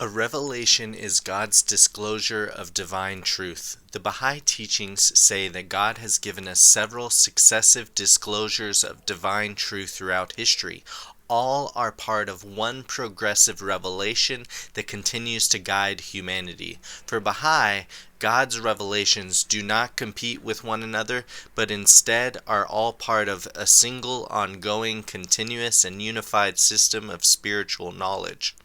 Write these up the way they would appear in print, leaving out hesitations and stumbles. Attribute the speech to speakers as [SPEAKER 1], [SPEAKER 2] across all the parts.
[SPEAKER 1] A revelation is God's disclosure of divine truth. The Baha'i teachings say that God has given us several successive disclosures of divine truth throughout history. All are part of one progressive revelation that continues to guide humanity. For Baha'i, God's revelations do not compete with one another, but instead are all part of a single, ongoing, continuous, and unified system of spiritual knowledge.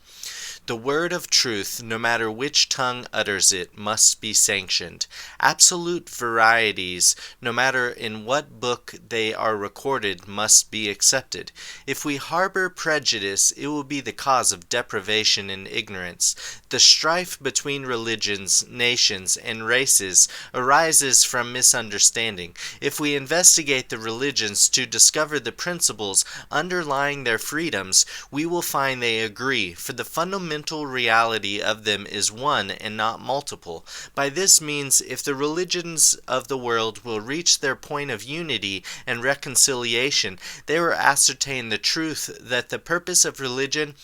[SPEAKER 1] The word of truth, no matter which tongue utters it, must be sanctioned. Absolute varieties, no matter in what book they are recorded, must be accepted. If we harbor prejudice, it will be the cause of deprivation and ignorance. The strife between religions, nations, and races arises from misunderstanding. If we investigate the religions to discover the principles underlying their freedoms, we will find they agree, for the fundamental reality of them is one and not multiple. By this means, if the religions of the world will reach their point of unity and reconciliation, they will ascertain the truth that the purpose of religion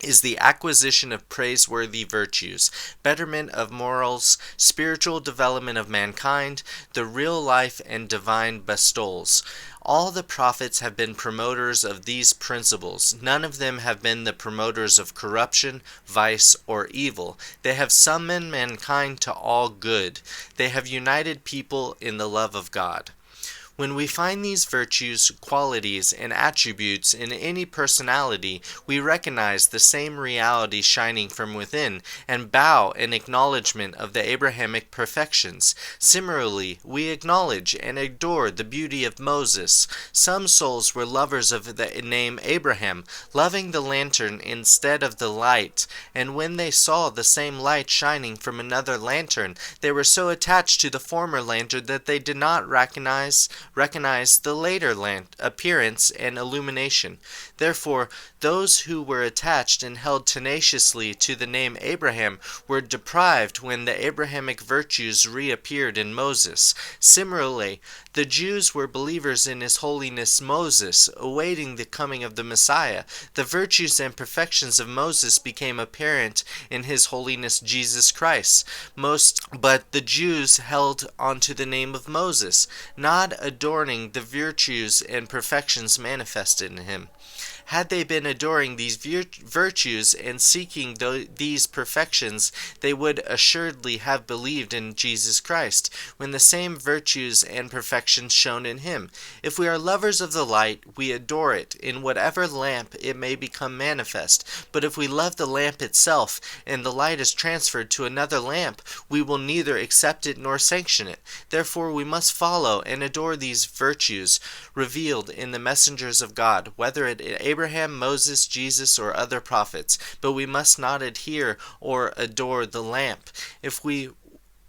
[SPEAKER 1] is the acquisition of praiseworthy virtues, betterment of morals, spiritual development of mankind, the real life and divine bestowals. All the prophets have been promoters of these principles. None of them have been the promoters of corruption, vice, or evil. They have summoned mankind to all good. They have united people in the love of God. When we find these virtues, qualities, and attributes in any personality, we recognize the same reality shining from within, and bow in acknowledgement of the Abrahamic perfections. Similarly, we acknowledge and adore the beauty of Moses. Some souls were lovers of the name Abraham, loving the lantern instead of the light, and when they saw the same light shining from another lantern, they were so attached to the former lantern that they did not recognize the later appearance and illumination. Therefore, those who were attached and held tenaciously to the name Abraham were deprived when the Abrahamic virtues reappeared in Moses. Similarly, the Jews were believers in His Holiness Moses, awaiting the coming of the Messiah. The virtues and perfections of Moses became apparent in His Holiness Jesus Christ. But the Jews held onto the name of Moses, not adorning the virtues and perfections manifested in him. Had they been adoring these virtues and seeking these perfections, they would assuredly have believed in Jesus Christ, when the same virtues and perfections shone in Him. If we are lovers of the light, we adore it, in whatever lamp it may become manifest. But if we love the lamp itself, and the light is transferred to another lamp, we will neither accept it nor sanction it. Therefore we must follow and adore these virtues revealed in the messengers of God, whether it Abraham, Moses, Jesus, or other prophets, but we must not adhere or adore the lamp.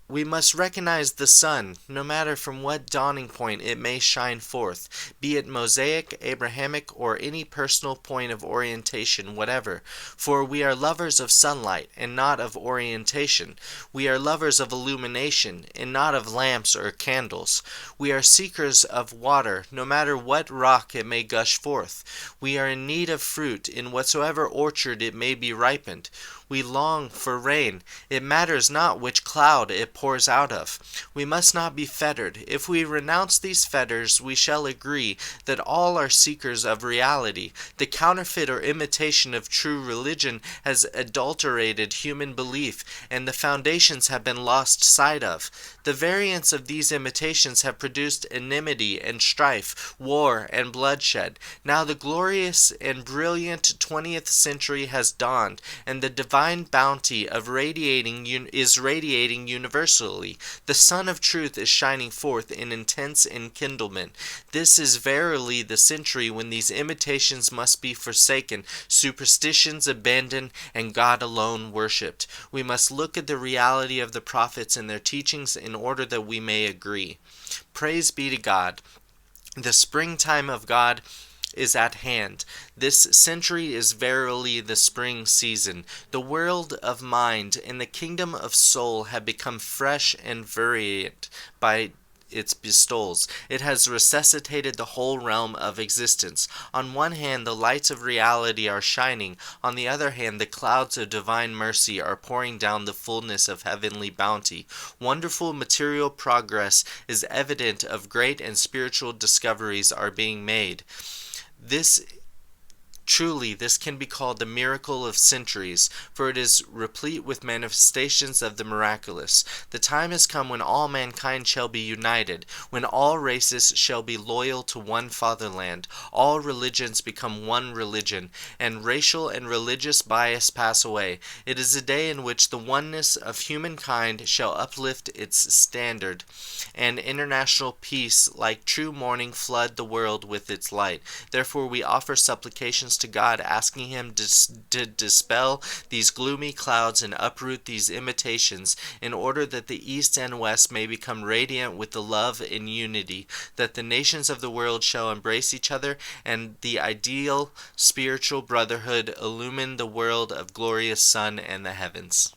[SPEAKER 1] We must recognize the sun, no matter from what dawning point it may shine forth, be it Mosaic, Abrahamic, or any personal point of orientation whatever. For we are lovers of sunlight, and not of orientation. We are lovers of illumination, and not of lamps or candles. We are seekers of water, no matter what rock it may gush forth. We are in need of fruit, in whatsoever orchard it may be ripened. We long for rain. It matters not which cloud it pours out of. We must not be fettered. If we renounce these fetters, we shall agree that all are seekers of reality. The counterfeit or imitation of true religion has adulterated human belief, and the foundations have been lost sight of. The variants of these imitations have produced enmity and strife, war and bloodshed. Now the glorious and brilliant 20th century has dawned, and the divine bounty of is radiating universally. The sun of truth is shining forth in intense enkindlement. This is verily the century when these imitations must be forsaken, superstitions abandoned, and God alone worshipped. We must look at the reality of the prophets and their teachings in order that we may agree. Praise be to God. The springtime of God is at hand. This century is verily the spring season. The world of mind and the kingdom of soul have become fresh and variant by its bestowals. It has resuscitated the whole realm of existence. On one hand, the lights of reality are shining. On the other hand, the clouds of divine mercy are pouring down the fullness of heavenly bounty. Wonderful material progress is evident of great and spiritual discoveries are being made. This can be called the miracle of centuries, for it is replete with manifestations of the miraculous. The time has come when all mankind shall be united, when all races shall be loyal to one fatherland, all religions become one religion, and racial and religious bias pass away. It is a day in which the oneness of humankind shall uplift its standard, and international peace, like true morning, flood the world with its light. Therefore we offer supplications to God, asking him to dispel these gloomy clouds and uproot these imitations, in order that the East and West may become radiant with the love and unity, that the nations of the world shall embrace each other, and the ideal spiritual brotherhood illumine the world of glorious sun and the heavens.